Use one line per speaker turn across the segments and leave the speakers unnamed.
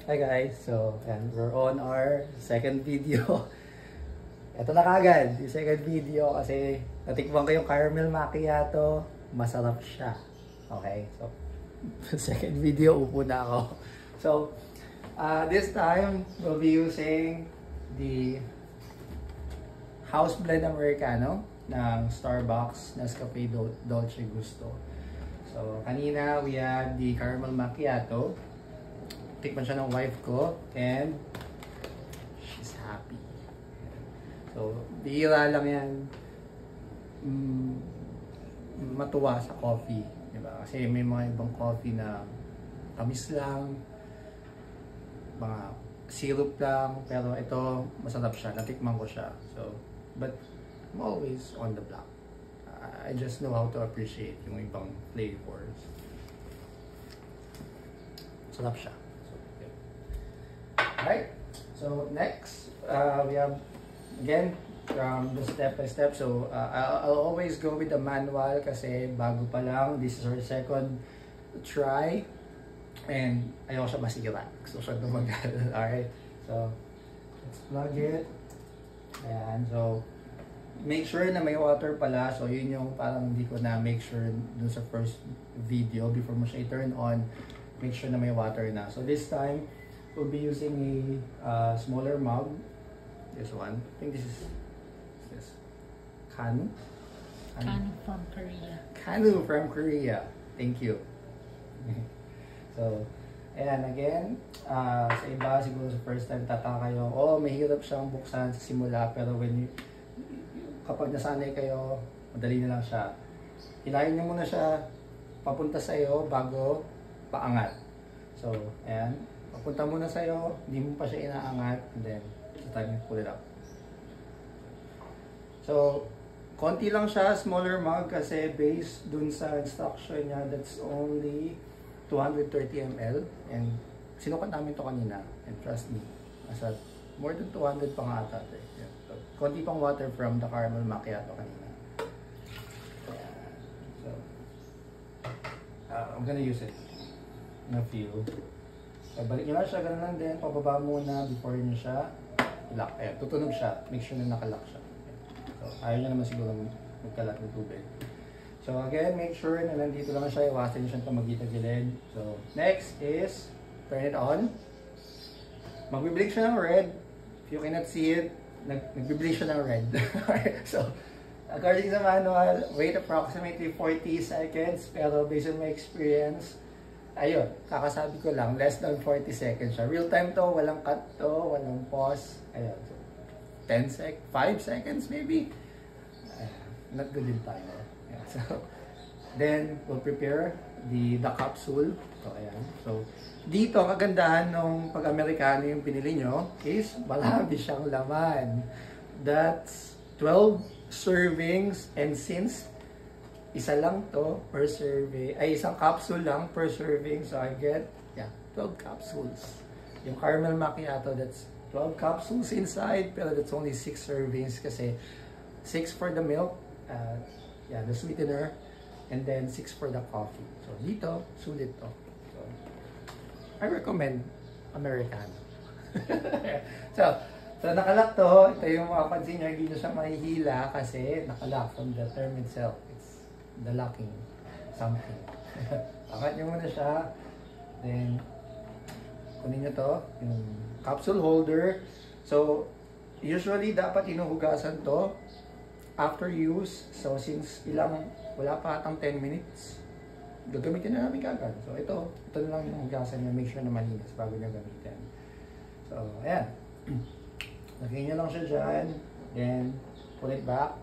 Hi guys, so and we're on our second video. Ito na kagad, yung second video kasi natikman ko yung caramel macchiato, masarap siya. Okay, so second video, upo na ako. So, this time, we'll be using the house blend Americano ng Starbucks Nescafe Dolce Gusto. So, kanina we had the caramel macchiato. Tikman siya ng wife ko and she's happy. So, bihira lang yan matuwa sa coffee. Diba? Kasi may mga ibang coffee na tamis lang, mga syrup lang, pero ito masarap siya. Natikman ko siya. So, but I'm always on the block. I just know how to appreciate yung ibang flavors. Masarap siya. Alright, so next we have again from the step by step. So I'll always go with the manual kasi bago pa lang. This is our second try and ayaw siya masira. Gusto siya tumagal. Alright, so let's plug it. Ayan, so make sure na may water pala. So yun yung parang hindi ko na make sure dun sa first video before mo siya i-turn on. Make sure na may water na. So this time we'll be using a smaller mug. This one. I think this is Kanu?
Kanu from Korea.
Kanu from Korea. Thank you. So, ayan again. Sa iba, siguro sa first time tataka kayo, oh, mahirap siyang buksan sa simula. Pero kapag nasanay kayo, madali na lang siya. Hilahin niyo muna siya papunta sa iyo bago paangat. So, ayan. Papunta muna sa'yo, hindi mo pa siya inaangat, and then, time you pull it up. So, konti lang siya, smaller mug, kasi based dun sa instruction niya, that's only 230 ml, and sinukat namin to kanina, and trust me, nasa more than 200 pa nga ata. Yeah. So, konti pang water from the caramel macchiato kanina. So, I'm gonna use it in a few. So, balik nyo lang siya, ganun lang din, pababa muna before nyo siya lock. Ayan, tutunog siya, make sure na nakalock siya. So, ayaw nyo naman siguro magkalat ng tubig. So, again, make sure na nandito lang siya, iwasan nyo siyang tumagita-gilid. So, next is, turn it on. Magbiblink siya ng red. If you cannot see it, nagbiblink siya ng red. So, according sa manual, wait approximately 40 seconds, pero based on my experience, ayun, kakasabi ko lang, less than 40 seconds siya. Real time to, walang cut to, walang pause. Ayun, so 5 seconds maybe. Not good in time. Yeah, so, then, we'll prepare the capsule. So, ayan. So, dito, kagandahan nung pag-Amerikano yung pinili nyo is marami siyang laman. That's 12 servings, and since isa lang to per serving, ay isang capsule lang per serving, so I get 12 capsules. Yung caramel macchiato, that's 12 capsules inside, pero that's only 6 servings kasi 6 for the milk, the sweetener, and then 6 for the coffee. So dito, sulit to. So, I recommend Americano. So nakalock to. Ito yung makapansin nyo, hindi nyo siya mahihila kasi nakalock from the term itself. The locking something. Angat nyo muna siya, then kunin nyo to, yung capsule holder. So usually dapat inuhugasan to after use. So since wala pa atang 10 minutes, gagamitin na namin kagad. So ito na lang yung hugasan nyo, make sure na malinis bago nyo gamitin. So ayan, lagay nyo lang siya dyan, then pull it back.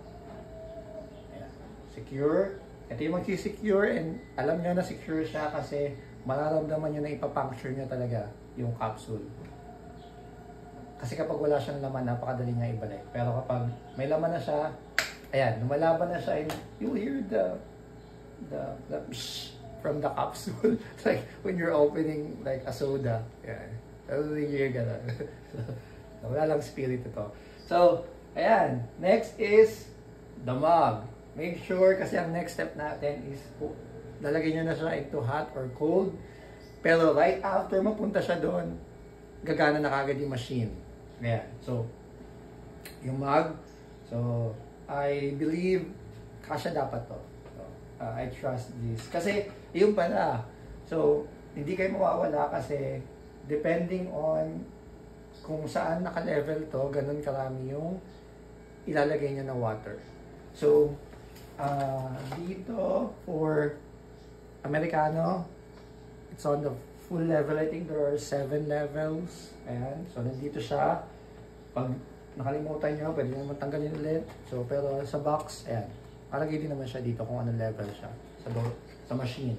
Secure. Ito yung mag-secure, and alam nyo na secure siya kasi mararamdaman nyo na ipapuncture nyo talaga yung capsule. Kasi kapag wala siyang laman, napakadali niya ibalik. Pero kapag may laman na siya, ayan, lumalaban na siya, and you'll hear the from the capsule. It's like when you're opening like a soda. Yeah. You'll hear gano'n. Wala lang spirit ito. So, ayan. Next is the mug. Make sure, kasi ang next step natin is lalagay nyo na siya into hot or cold. Pero right after mapunta siya doon, gagana na kagad yung machine. Ayan. So, yung mug. So, I believe kasya dapat to. So, I trust this. Kasi, yun pala. So, hindi kayo mawawala kasi depending on kung saan naka-level to, ganun karami yung ilalagay niya ng water. So, dito for Americano, it's on the full level. I think there are 7 levels. Ayan. So, nandito siya. Pag nakalimutan nyo, pwede nyo naman tanggalin ulit. So, pero sa box, ayan. Kalagay din naman siya dito kung anong level siya sa machine.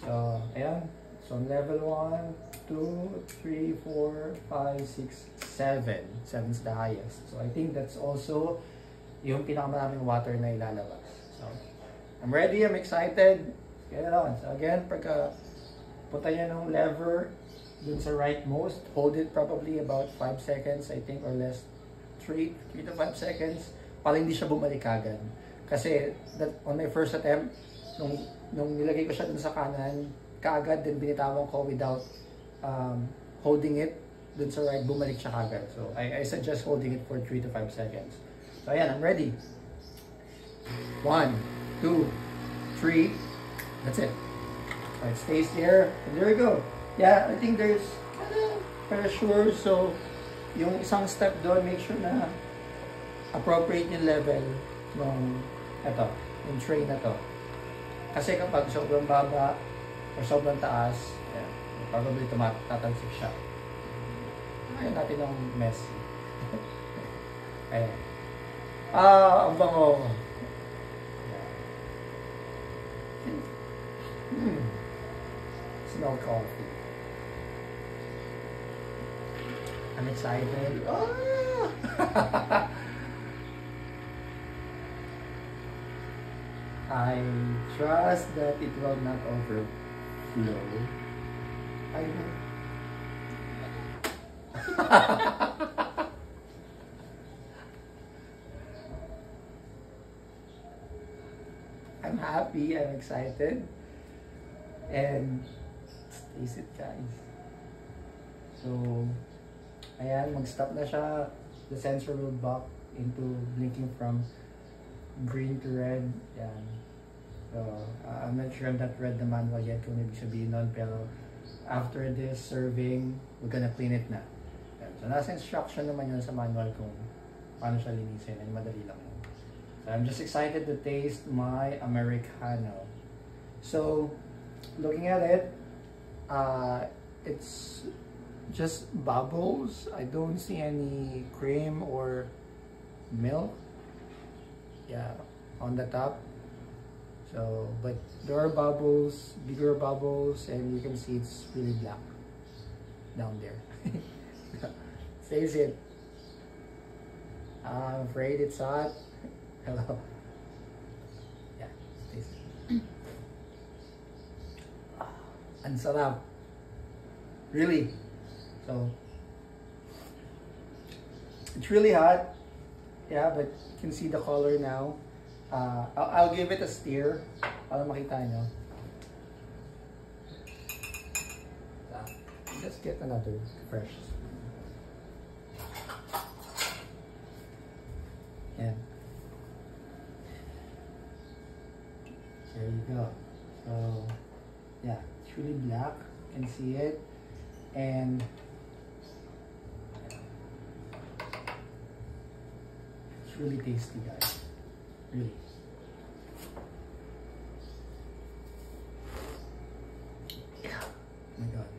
So, ayan. So, level 1, 2, 3, 4, 5, 6, 7. 7 is the highest. So, I think that's also yung pinakamaraming water na ilalabas. So, I'm ready. I'm excited. Get it on. So, again, pagka punta nyo ng lever dun sa rightmost, hold it probably about 5 seconds, I think, or less. 3 to 5 seconds para hindi siya bumalik agad. Kasi on my first attempt, nung nilagay ko siya dun sa kanan, kaagad din binitawan ko without holding it dun sa right, bumalik siya kaagad. So, I suggest holding it for 3 to 5 seconds. So, ayan, I'm ready. 1, 2, 3. That's it. So, it stays there. And there we go. Yeah, I think there's pressure. So, yung isang step doon, make sure na appropriate yung level yung tray na to. Kasi kapag sobrang baba or sobrang taas, yeah, probably tatalsik siya. Ayaw natin ng messy. Ayan. Ang bango. Smell coffee. I'm excited. I trust that it will not overflow. I know. I'm happy, I'm excited, and taste it, guys. So, ayan, mag-stop na siya. The sensor will buck into blinking from green to red. Yan. So, I'm not sure I'm not read the manual yet kung ibig sabihin nun, pero after this serving, we're gonna clean it na. Yan. So, nasa instruction naman yun sa manual kung paano siya linisin, and madali lang yun. So, I'm just excited to taste my Americano. So, looking at it, it's just bubbles. I don't see any cream or milk. Yeah, on the top. So, but there are bubbles, bigger bubbles, and you can see it's really black down there. Says it. I'm afraid it's hot. Hello. Yeah, taste it. Ang sarap. Really. So, it's really hot. Yeah, but you can see the color now. I'll give it a stir para makita nyo. Let's get another fresh. Yeah. There you go. So, yeah, it's really black. You can see it. And it's really tasty, guys. Really. Yeah. Oh my God.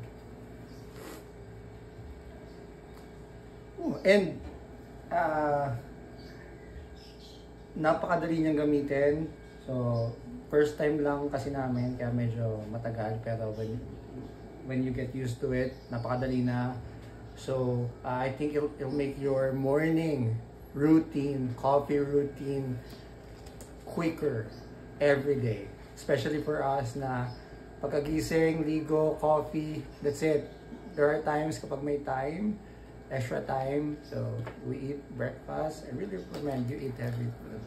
Oh, and napakadali niyang gamitin. So, first time lang kasi namin, kaya medyo matagal. Pero when you get used to it, napakadali na. So, I think it'll make your morning routine, coffee routine, quicker every day. Especially for us na pagkagising, ligo, coffee, that's it. There are times kapag may time, extra time, so we eat breakfast. I really recommend you eat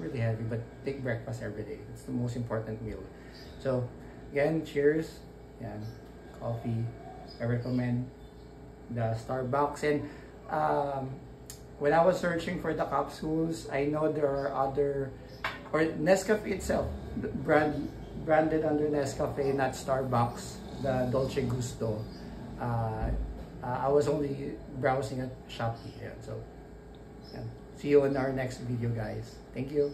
really heavy, but take breakfast every day. It's the most important meal. So, again, cheers. Yan. Coffee. I recommend the Starbucks. And when I was searching for the capsules, I know there are other, or Nescafe itself, branded under Nescafe, not Starbucks, the Dolce Gusto. I was only browsing at Shopee. Yeah, so, yeah. See you in our next video, guys. Thank you.